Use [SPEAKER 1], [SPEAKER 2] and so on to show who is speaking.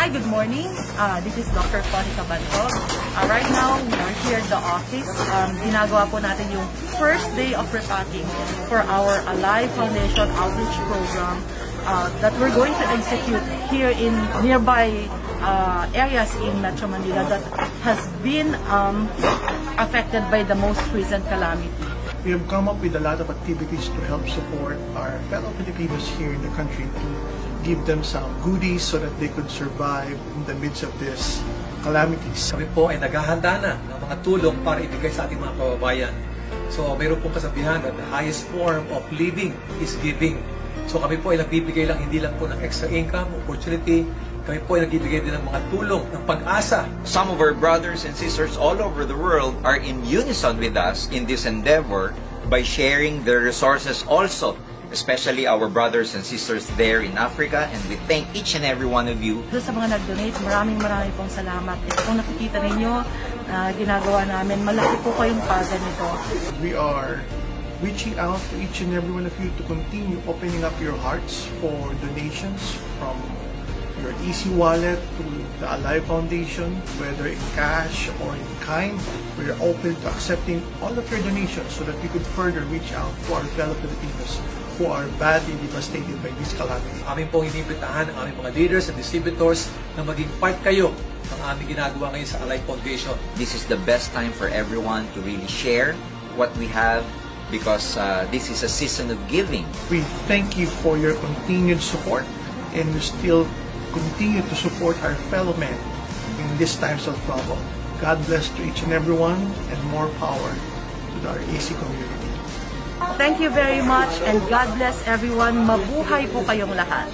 [SPEAKER 1] Hi, good morning. This is Dr. Connie Cabantog. Right now, we're here at the office. Ginagawa po natin yung first day of repacking for our Alive Foundation outreach program that we're going to execute here in nearby areas in Metro Manila that has been affected by the most recent calamity.
[SPEAKER 2] We have come up with a lot of activities to help support our fellow Filipinos here in the country to give them some goodies so that they could survive in the midst of this calamities.
[SPEAKER 3] Kami po ay naghahanda na ng mga tulong para ibigay sa ating mga kababayan. So mayroon pong kasabihan that the highest form of living is giving. So kami po ay nagbibigay lang hindi lang po ng extra income, opportunity. Kami po ay nagbibigay din ng mga tulong, ng pag-asa.
[SPEAKER 4] Some of our brothers and sisters all over the world are in unison with us in this endeavor by sharing their resources also, especially our brothers and sisters there in Africa, and we thank each and every one of you.
[SPEAKER 1] Doon sa mga nag-donate, maraming pong salamat. Ito kung nakikita ninyo, ginagawa namin, malaki po kayong paga nito.
[SPEAKER 2] We are reaching out to each and every one of you to continue opening up your hearts for donations from your Easy Wallet to the Alive Foundation, whether in cash or in kind. We are open to accepting all of your donations so that we could further reach out to our fellow Filipinos who are badly devastated by this calamity.
[SPEAKER 3] Aming pong inibitahan ang aming mga leaders and distributors na maging part kayo ng aming ginagawa ngayon sa Alive Foundation.
[SPEAKER 4] This is the best time for everyone to really share what we have because this is a season of giving.
[SPEAKER 2] We thank you for your continued support, and we still continue to support our fellow men in these times of trouble. God bless to each and every one, and more power to our AC community.
[SPEAKER 1] Thank you very much, and God bless everyone. Mabuhay po kayong lahat.